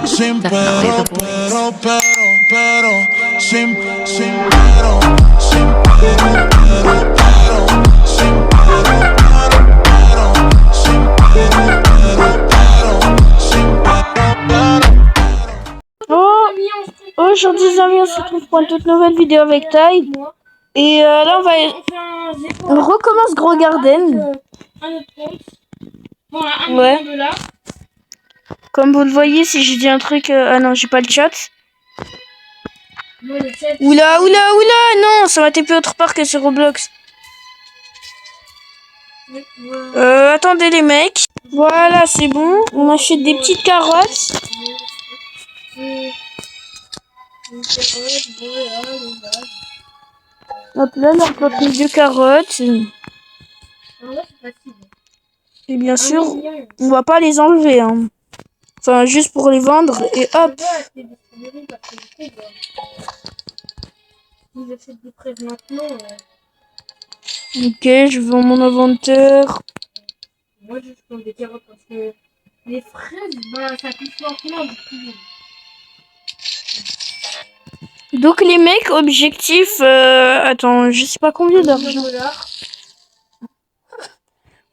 Sin T'as pero, arrête. sin pero, sin pero, sin Oh, aujourd'hui les amis, on se retrouve pour une toute nouvelle vidéo avec Ty. Et là on recommence Gros Garden. Ouais. Comme vous le voyez, si j'ai dit un truc, ah non, j'ai pas le chat. Oula, non, ça m'a TP autre part que sur Roblox. Attendez les mecs. Voilà, c'est bon. On achète des petites carottes. Hop là, on plante les deux carottes. Et bien sûr, on va pas les enlever. Hein. Enfin, juste pour les vendre et hop. Ok, je vais mon inventaire. Moi, je prends des carottes parce que les fraises, bah, ça pousse lentement du coup. Donc les mecs, objectif... attends, je sais pas combien d'argent.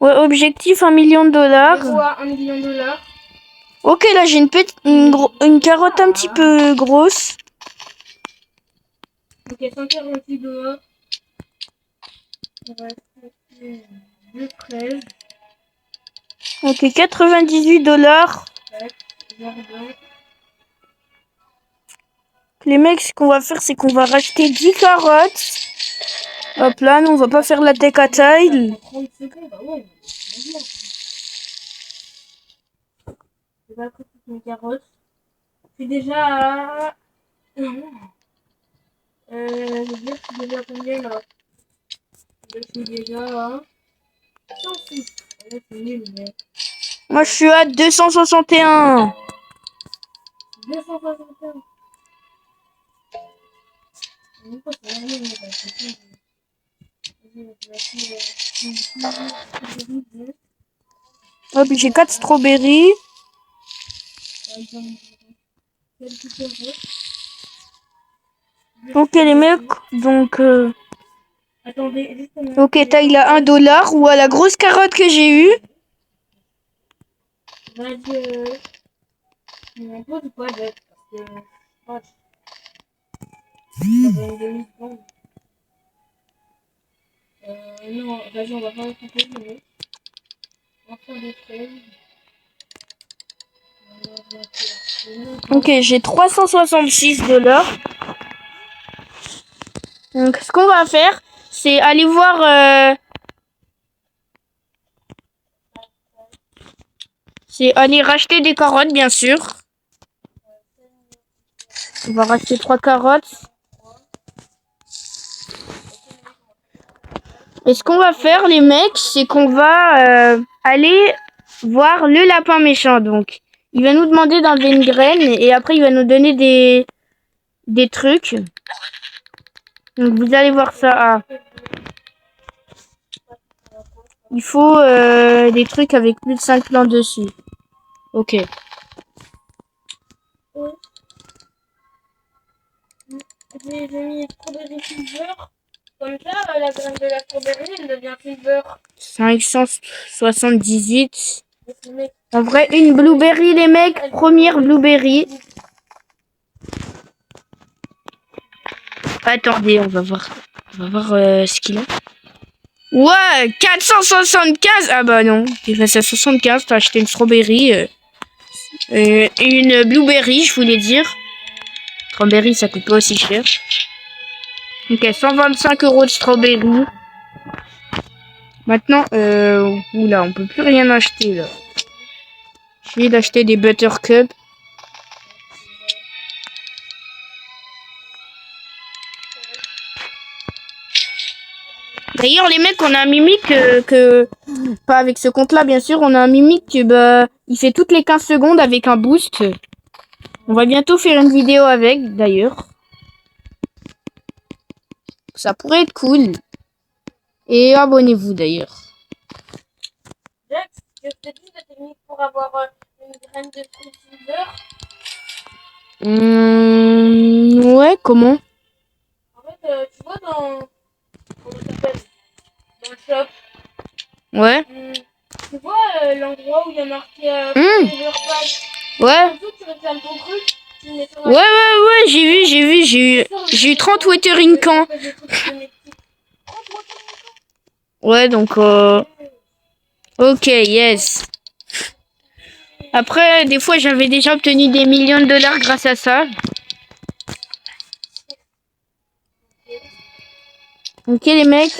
Ouais, objectif 1 million de dollars. 1 million de dollars. Ok, là j'ai une carotte un petit peu grosse. Ok, 148 dollars. On va acheter 2 fraises. Ok, 98 dollars. Les mecs, ce qu'on va faire, c'est qu'on va racheter 10 carottes. Hop là, nous on va pas faire la tech à taille. 30 secondes, bah ouais. Je vais après toutes mes carottes. Je suis déjà à... je veux dire, je suis déjà à combien là? Je suis déjà à... 106. Ouais, c'est nul, mais... Moi je suis à 261. 261. Hop, j'ai 4 strawberries. Ok les mecs, donc... Ok, taille à 1 dollar ou à la grosse carotte que j'ai eue. Non, vas-y, on va pas le couper, on va faire des fraises. Ok, j'ai 366 dollars. Donc, ce qu'on va faire, c'est aller voir... c'est aller racheter des carottes, bien sûr. On va racheter 3 carottes. Et ce qu'on va faire, les mecs, c'est qu'on va aller voir le lapin méchant. Donc, il va nous demander d'enlever une graine et après, il va nous donner des trucs. Donc, vous allez voir ça. Ah. Il faut des trucs avec plus de 5 plans dessus. Ok. J'ai mis strawberry silver. Comme ça, la graine de la strawberry, elle devient silver. 578. En vrai, une blueberry, les mecs. Première blueberry. Attendez, on va voir. On va voir ce qu'il a. Ouais, 475. Ah bah non, t'es passé à 75. T'as acheté une strawberry. Une blueberry, je voulais dire. Strawberry, ça coûte pas aussi cher. Ok, 125 € de strawberry. Maintenant, oula, on peut plus rien acheter là. J'ai d'acheter des buttercup. D'ailleurs, les mecs, on a un mimique pas avec ce compte-là, bien sûr. On a un mimique qui, bah, il fait toutes les 15 secondes avec un boost. On va bientôt faire une vidéo avec, d'ailleurs. Ça pourrait être cool. Et abonnez-vous, d'ailleurs. Jax, je te dis la technique pour avoir une graine de fruit silver. Ouais, comment? En fait, tu vois dans... Comment ça s'appelle? Dans le shop. Ouais. Tu vois l'endroit où il y a marqué Hmm. Forever Pass. Ouais. En dessous, tu réclames ton truc. Tu le mets sur Ouais, j'ai eu 30 Watering Can. Ouais, donc, ok, yes. Après, des fois, j'avais déjà obtenu des millions de dollars grâce à ça. Ok, les mecs.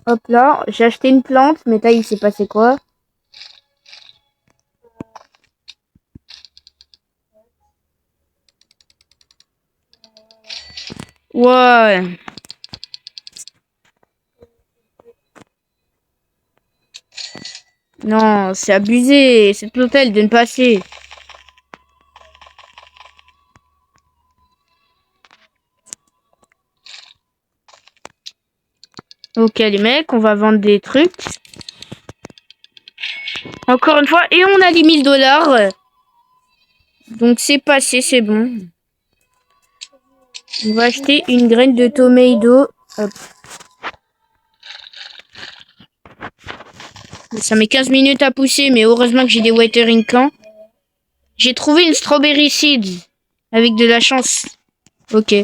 Hop là, j'ai acheté une plante, mais là, il s'est passé quoi? Ouais. Non, c'est abusé. Cet hôtel de ne passer. Ok, les mecs, on va vendre des trucs. Encore une fois, et on a les 1000 dollars. Donc c'est passé, c'est bon. On va acheter une graine de tomato. Hop. Ça met 15 minutes à pousser, mais heureusement que j'ai des watering cans. J'ai trouvé une strawberry seed. Avec de la chance. Ok.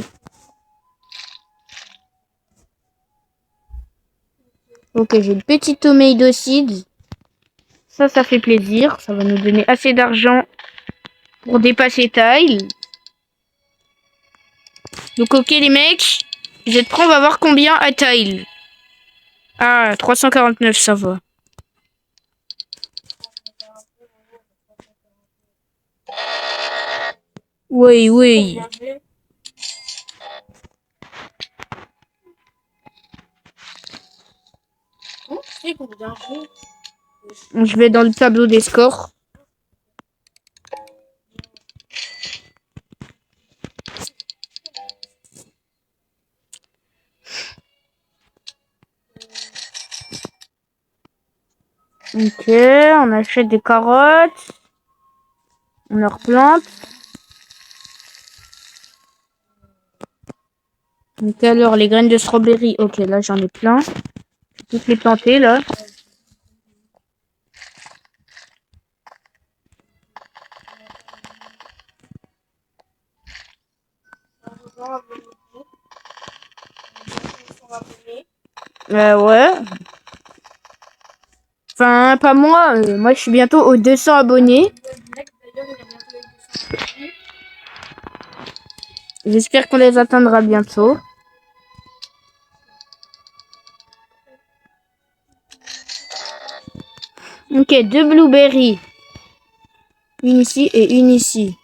Ok, j'ai une petite tomato seed. Ça fait plaisir. Ça va nous donner assez d'argent pour dépasser Tile. Donc ok les mecs. Vous êtes prêts, on va voir combien à Tile. Ah, 349, ça va. Oui, oui. Je vais dans le tableau des scores. Ok, on achète des carottes. On leur plante. Donc alors, les graines de strawberry. Ok, là j'en ai plein. Je vais toutes les planter là. Ouais. Enfin, pas moi. Moi, je suis bientôt aux 200 abonnés. J'espère qu'on les atteindra bientôt. Ok, 2 blueberries. Une ici et une ici.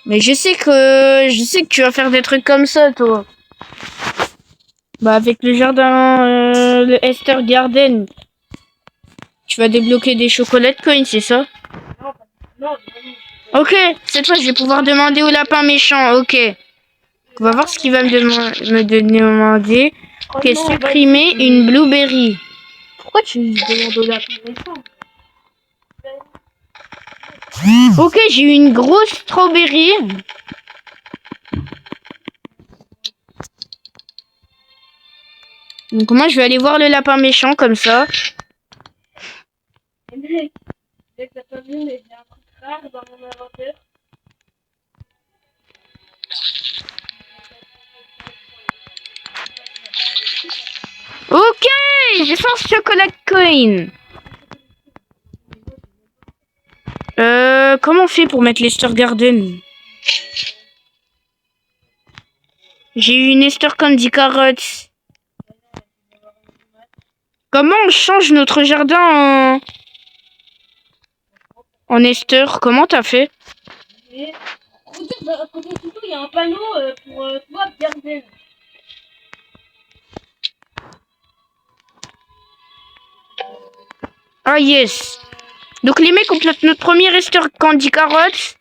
Mais je sais que tu vas faire des trucs comme ça, toi. Bah, avec le jardin, le Esther Garden, tu vas débloquer des chocolats de coins, c'est ça? Ok, cette fois, je vais pouvoir demander au lapin méchant. Ok. On va voir ce qu'il va me demander. Ok, supprimer une blueberry. Pourquoi tu demandes au lapin méchant? Ok, j'ai eu une grosse strawberry. Donc moi, je vais aller voir le lapin méchant comme ça. Ok, j'ai 100 chocolat coin. Comment on fait pour mettre l'Easter Garden? J'ai eu une Easter Candy Carrots. Comment on change notre jardin en Easter? Comment t'as fait? À côté du tout, il y a un panneau pour toi, Garden. Ah yes. Donc les mecs complètent notre premier Easter Candy Carrots.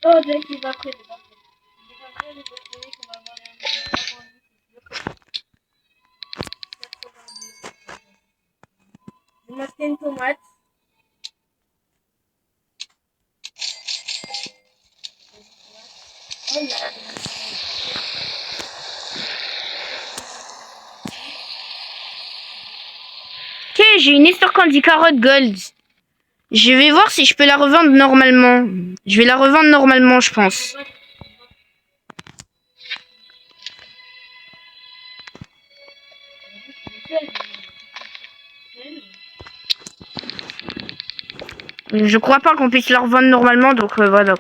Oh, Jack, il va après. Il m'a acheté une tomate. Ok, j'ai une histoire Candy Carotte Gold. Je vais voir si je peux la revendre normalement. Je vais la revendre normalement, je pense. Je crois pas qu'on puisse la revendre normalement, donc voilà.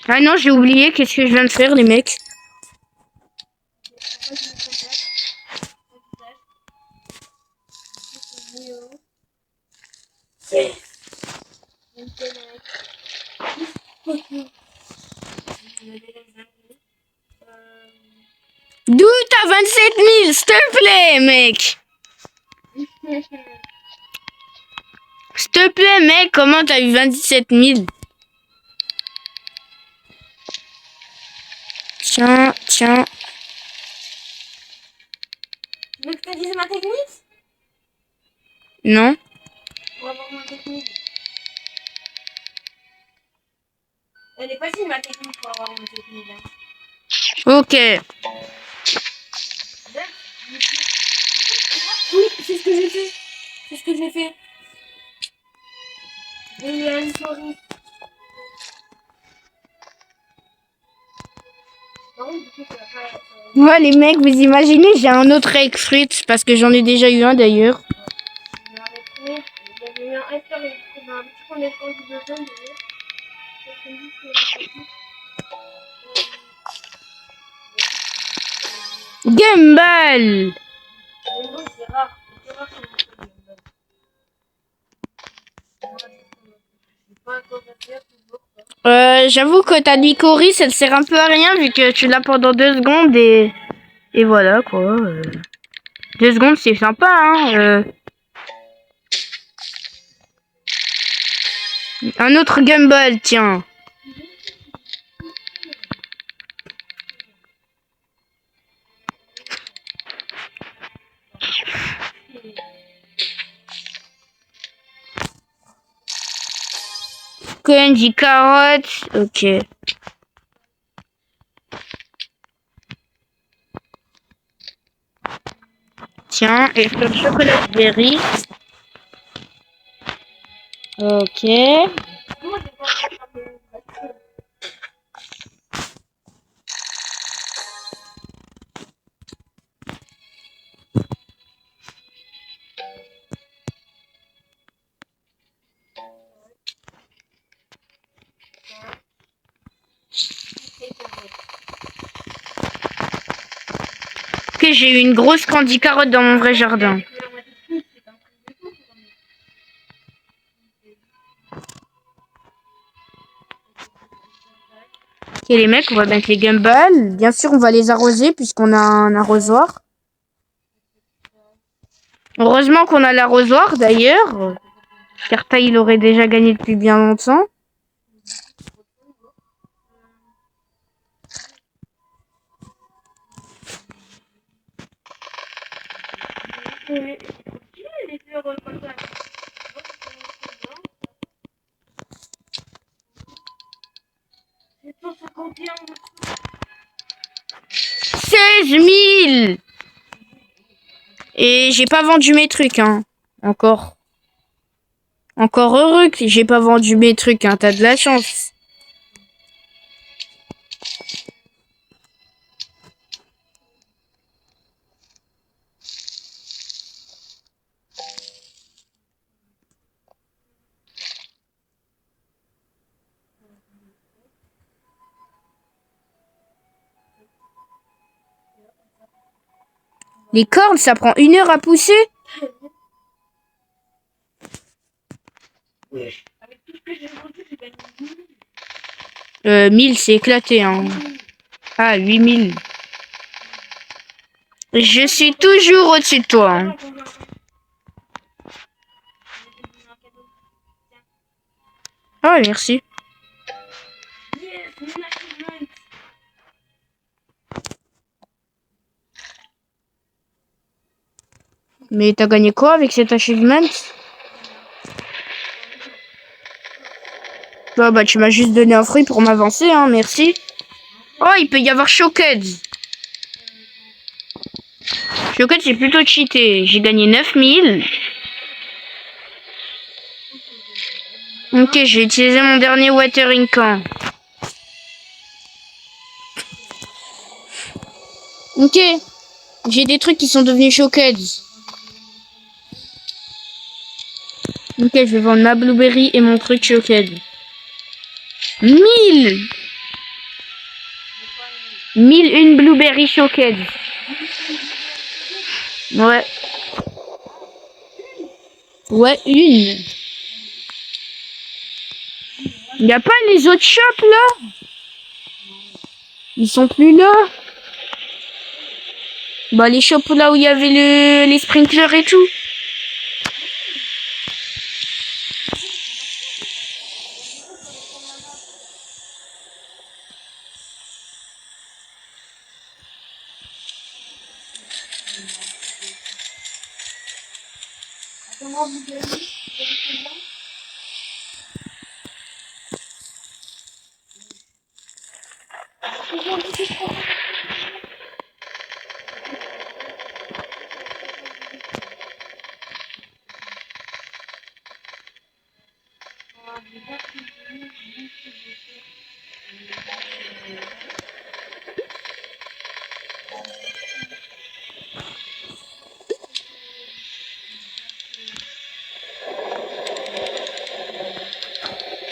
Ah non, j'ai oublié. Qu'est-ce que je viens de faire, les mecs? D'où t'as 27 000, s'il te plaît, mec? S'il te plaît, mec, comment t'as eu 27 000? Tiens, tiens. Tu veux que je te dise ma technique? Non. On va voir ma technique. Elle est facile ma technique pour avoir ma technique. Hein. Ok. Oui, c'est ce que j'ai fait. C'est ce que j'ai fait. J'ai eu une souris. Non, du coup, ça va pas. Moi, les mecs, vous imaginez, j'ai un autre egg fruit parce que j'en ai déjà eu un d'ailleurs. Je vais arrêter. Il y avait eu un hectare et il y avait un petit peu d'espace du besoin d'ailleurs. Parce que lui, c'est un petit. Gumball. Mais bon, c'est rare. C'est rare qu'on ait fait des bonnes. Je sais pas à quoi ça sert toujours. J'avoue que ta Nicoris, elle sert un peu à rien vu que tu l'as pendant 2 secondes et voilà quoi. 2 secondes, c'est sympa, hein. Un autre Gumball, tiens. Candy carotte, ok. Tiens, et le chocolat berry. Ok. Moi, j'ai pas encore fait. Ok, j'ai eu une grosse candy carotte dans mon vrai jardin. Ok les mecs, on va mettre les gumballs. Bien sûr, on va les arroser puisqu'on a un arrosoir. Heureusement qu'on a l'arrosoir d'ailleurs. Car Taï, il aurait déjà gagné depuis bien longtemps. C'est 151. 16 000. Et j'ai pas vendu mes trucs, hein. Encore. Encore heureux que j'ai pas vendu mes trucs, hein. T'as de la chance. Les cornes, ça prend 1 heure à pousser. Avec tout ce que j'ai vendu, j'ai gagné 1000, c'est éclaté, hein. Ah, 8000. Je suis toujours au-dessus de toi, hein. Ah, merci. Yes, mon achievement. Mais t'as gagné quoi avec cet achievement? Bah tu m'as juste donné un fruit pour m'avancer, hein, merci. Oh, il peut y avoir Showcase. Showcase, c'est plutôt cheaté. J'ai gagné 9000. Ok, j'ai utilisé mon dernier watering can. Ok, j'ai des trucs qui sont devenus Showcase. Ok, je vais vendre ma blueberry et mon truc Showcase. 1000 1001 blueberry Showcase. Ouais. Ouais, une. Y a pas les autres shops là? Ils sont plus là. Bah les shops là où il y avait les sprinklers et tout.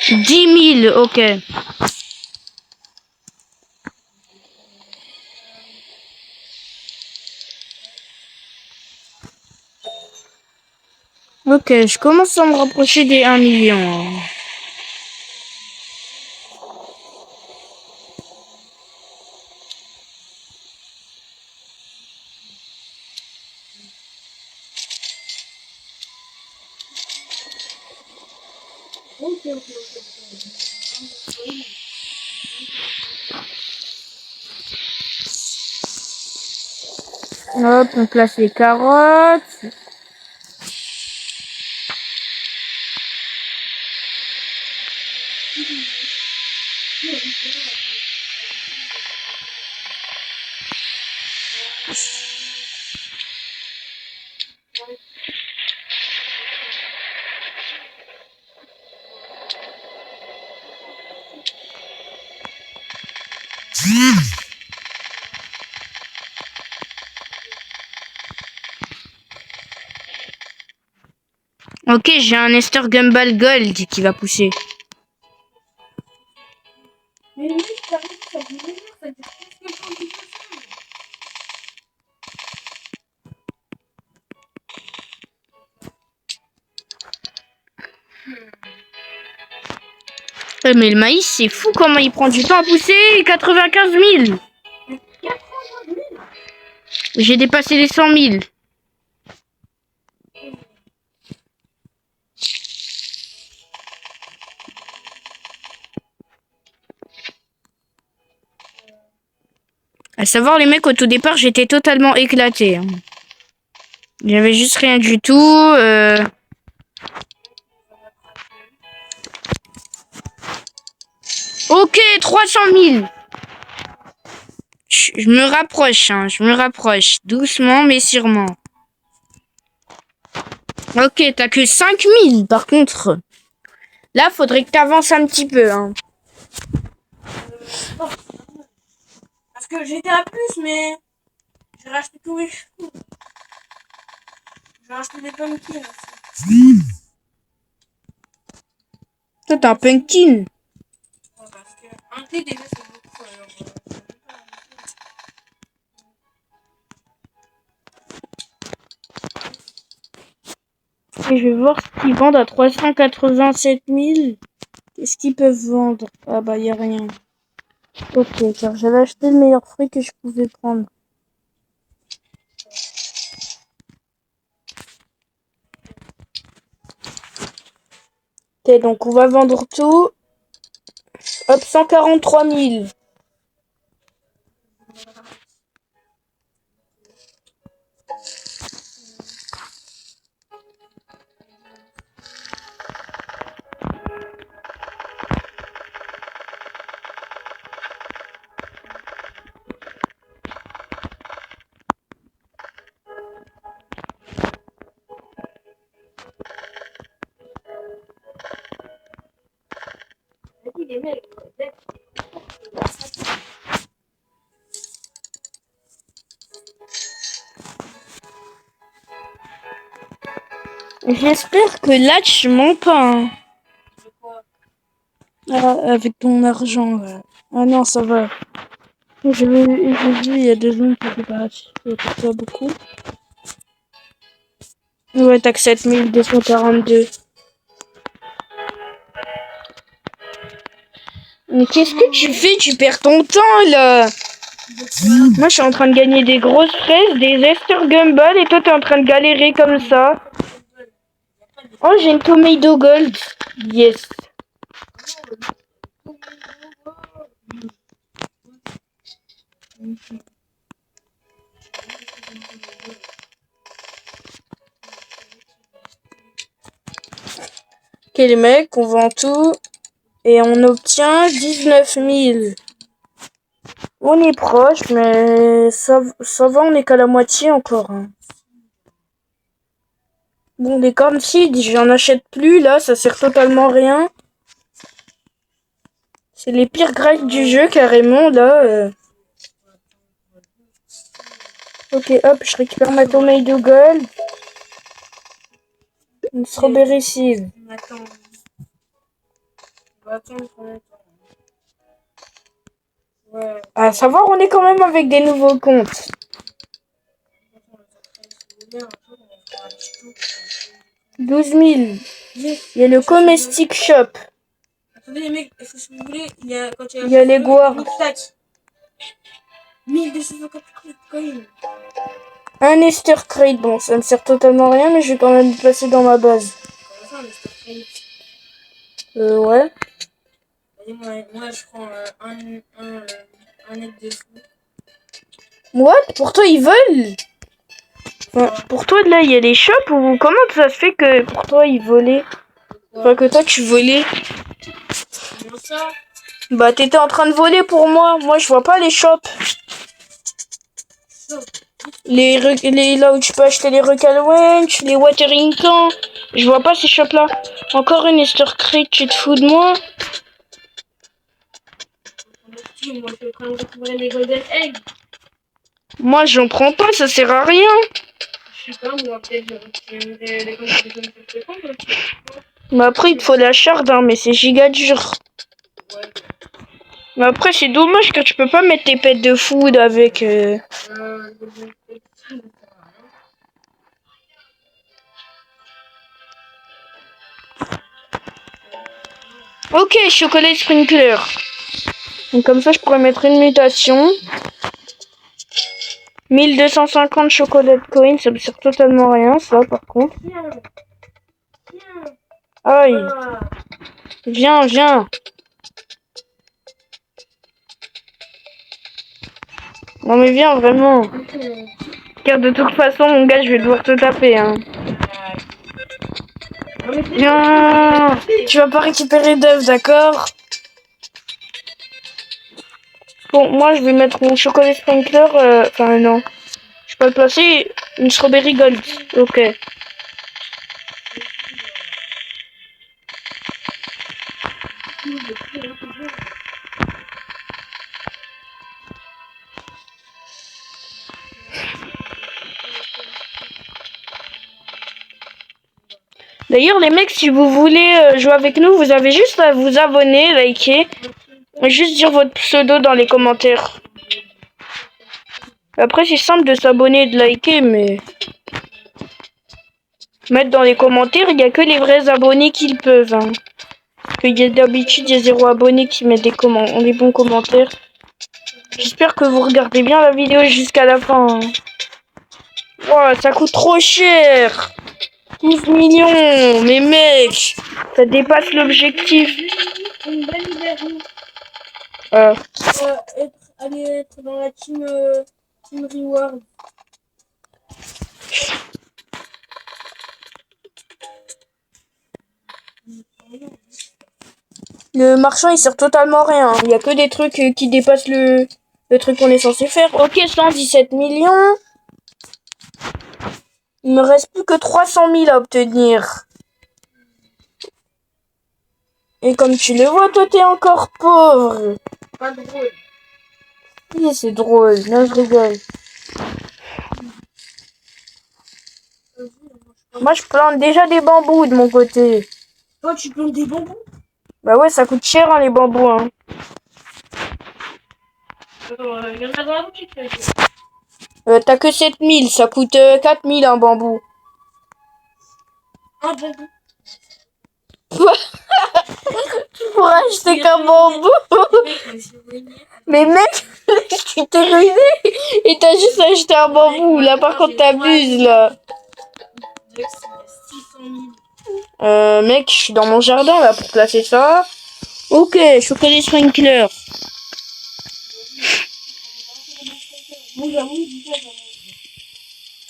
Dix mille, ok. Ok, je commence à me rapprocher des 1 million. Hop, on place les carottes. Ok, j'ai un Ester Gumball Gold qui va pousser. Mais lui, ça fait ça fait des jours, ça fait plus que quand il fait Mais le maïs, c'est fou comment il prend du temps à pousser. 95 000. 80 000. J'ai dépassé les 100 000. À savoir, les mecs, au tout départ, j'étais totalement éclaté. Hein. J'avais juste rien du tout. Ok, 300 000. Je me rapproche, hein, je me rapproche. Doucement, mais sûrement. Ok, t'as que 5 000, par contre. Là, faudrait que t'avances un petit peu. Hein. Parce que j'étais à plus, mais j'ai racheté tous les chevaux. J'ai racheté des pumpkins aussi. Toi, t'es un pumpkin. Ouais, parce que un thé déjà c'est beaucoup. Alors, Et je vais voir ce qu'ils vendent à 387 000. Qu'est-ce qu'ils peuvent vendre? Ah bah, y a rien. Ok, car j'avais acheté le meilleur fruit que je pouvais prendre. Ok, donc on va vendre tout. Hop, 143 000. J'espère que là, tu mens pas. Hein. Ah, avec ton argent, là. Ah non, ça va. J'ai vu, il y a 2 ans que c'est parti. C'est pas beaucoup. Ouais, t'as que 7242. Mais qu'est-ce que tu fais? Tu perds ton temps, là. Moi, je suis en train de gagner des grosses fraises, des Esther Gumball, et toi, t'es en train de galérer comme ça. Oh, j'ai une Tomato Gold. Yes. Ok, les mecs, on vend tout. Et on obtient 19 000. On est proche, mais ça va, on est qu'à la moitié encore. Hein. Bon, des corn seeds, j'en achète plus, là, ça sert totalement à rien. C'est les pires graines du jeu, carrément, là. Ok, hop, je récupère ma tomato gold. Une strawberry seed. À savoir, on est quand même avec des nouveaux comptes. 12 000. Il y a le Comestic Shop. Attendez les mecs, si vous voulez, il y a les gourds. 1250 coins. Un Esther Crate. Bon, ça me sert totalement à rien, mais je vais quand même le placer dans ma base. Ouais. Moi, je prends un net de fou. What? Pour toi, ils veulent? Enfin, pour toi, là, il y a les shops ou comment ça se fait que pour toi, ils volaient? Enfin, que toi, tu volais? Comment ça? Bah, t'étais en train de voler pour moi. Moi, je vois pas les shops. Les là où tu peux acheter les Recal Wench, les Watering Can. Je vois pas ces shops-là. Encore une Esther Crate, tu te fous de moi? Moi, je suis en train de récupérer les Golden Eggs. Moi, j'en prends pas, ça sert à rien. Je sais pas, moi, peut-être je récupérer les Golden Eggs. Mais après, il te faut la shard, hein, mais c'est giga dur. Ouais. Mais après, c'est dommage que tu peux pas mettre tes pets de food avec... Ok, chocolat sprinkler. Donc comme ça, je pourrais mettre une mutation. 1250 chocolat coins, ça me sert totalement rien, ça, par contre. Aïe. Viens, viens. Non mais viens, vraiment. Car de toute façon, mon gars, je vais devoir te taper, hein. Viens. Tu vas pas récupérer d'œufs, d'accord? Bon, moi, je vais mettre mon chocolat sprinkler. Enfin, non. Je peux le placer. Une strawberry gold. Ok. D'ailleurs, les mecs, si vous voulez jouer avec nous, vous avez juste à vous abonner, liker. Et juste dire votre pseudo dans les commentaires. Après, c'est simple de s'abonner et de liker, mais... Mettre dans les commentaires, il n'y a que les vrais abonnés qui le peuvent. Hein. Parce qu'il y a d'habitude, il y a 0 abonnés qui mettent des bons commentaires. J'espère que vous regardez bien la vidéo jusqu'à la fin. Hein. Wow, ça coûte trop cher. 12 millions, mais mec, ça dépasse l'objectif. Une bonne idée. Aller être dans la team Reward. Le marchand, il sert totalement rien. Il y a que des trucs qui dépassent le truc qu'on est censé faire. Ok, 117 millions. Il me reste plus que 300 000 à obtenir. Et comme tu le vois, toi, t'es encore pauvre. Pas drôle. Oui, c'est drôle. Non, je rigole. Moi, je plante déjà des bambous de mon côté. Toi, tu plantes des bambous? Bah ouais, ça coûte cher, hein, les bambous, hein. Il y en a dans la boutique, là. T'as que 7000, ça coûte 4000 un bambou. Un bambou. Pour acheter qu'un bambou. Mais mec, tu t'es ruiné et t'as juste acheté un bambou. Là, par contre, t'abuses, là. Mec, je suis dans mon jardin, là, pour placer ça. Ok, chocolat sprinkler.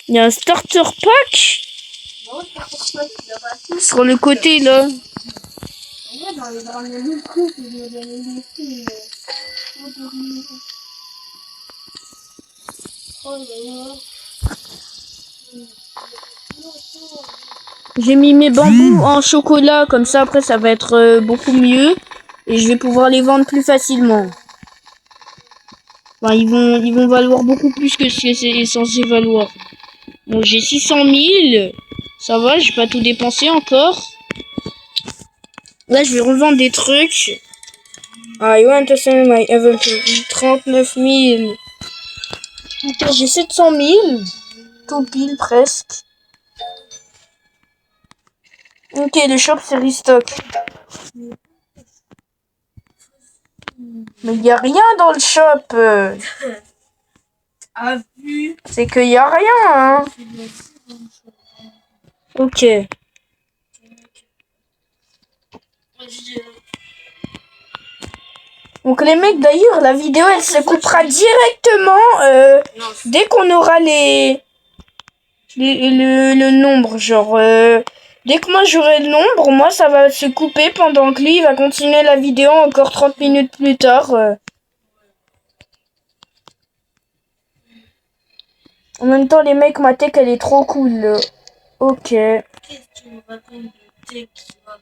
Il y a un starter pack sur le côté, là. J'ai mis mes bambous en chocolat, comme ça après ça va être beaucoup mieux. Et je vais pouvoir les vendre plus facilement. Enfin, ils vont valoir beaucoup plus que ce que c'est censé valoir. Bon, j'ai 600 000. Ça va, j'ai pas tout dépensé encore. Là, je vais revendre des trucs. I want to sell my inventory. 39 000. Ok, j'ai 700 000. Tout pile, presque. Ok, le shop, c'est restock. Mais il y a rien dans le shop. A vu. C'est qu'il y a rien, hein. Ok. Donc les mecs, d'ailleurs, la vidéo, elle se coupera directement dès qu'on aura le nombre. Genre, dès que moi j'aurai le nombre, moi ça va se couper pendant que lui il va continuer la vidéo encore 30 minutes plus tard. En même temps, les mecs, ma tech elle est trop cool. Ok. Qu'est-ce que tu me racontes de tech qui va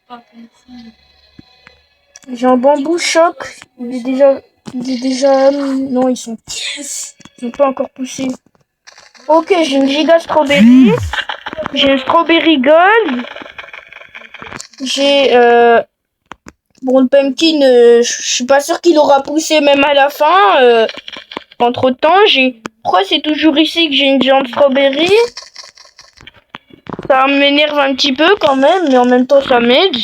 pas compris? J'ai un bambou choc. Il est déjà. Non, ils sont pas encore poussés. Ok, j'ai une giga strawberry. J'ai un strawberry gold. J'ai bon, le pumpkin, je suis pas sûre qu'il aura poussé même à la fin. Entre temps, pourquoi c'est toujours ici que j'ai une géante strawberry? Ça m'énerve un petit peu quand même, mais en même temps ça m'aide.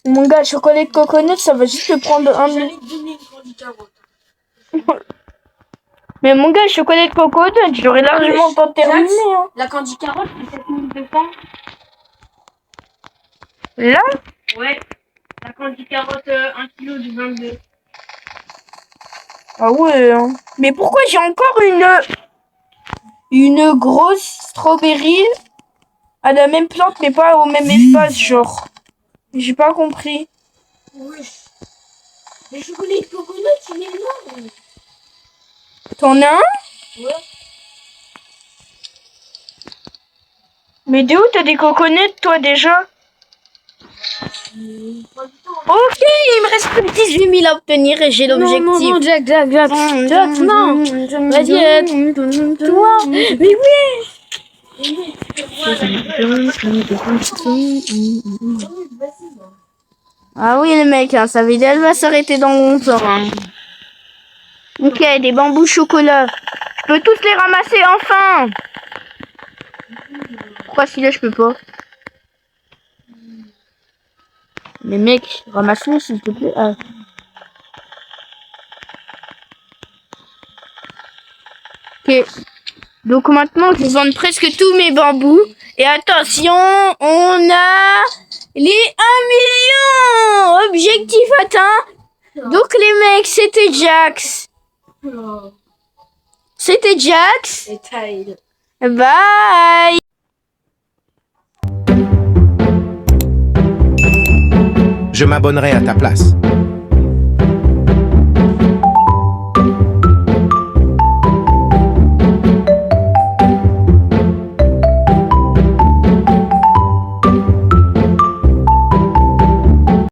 Mon gars, le chocolat de coconut, ça va juste te prendre J'allais te donner une candy carotte. Mais mon gars, le chocolat de coconut, j'aurais largement le temps de terminer. Hein. La candy carotte, c'est 7200. Là? Ouais. La candy carotte, 1 kg du 22. Ah ouais, hein. Mais pourquoi j'ai encore une grosse strawberry à la même plante, mais pas au même espace, genre? J'ai pas compris. Oui. Les chocolats de coconut, il est énorme. T'en as un? Ouais. Mais de où t'as des coconuts, toi, déjà? Ok, il me reste plus que 18 000 à obtenir et j'ai l'objectif. Non, Jack, non. Vas-y, toi. Mais oui. Ah oui, les mecs, hein, sa vidéo elle va s'arrêter dans longtemps. Hein. Ok, des bambous chocolat. Je peux tous les ramasser enfin. Pourquoi celui-là je peux pas? Mais mec, ramasse-le s'il te plaît. Ah. Ok. Donc maintenant, je vais vendre presque tous mes bambous. Et attention, on a les 1 million. Objectif atteint. Donc les mecs, c'était Jax. C'était Jax. Et Tile. Bye. Je m'abonnerai à ta place.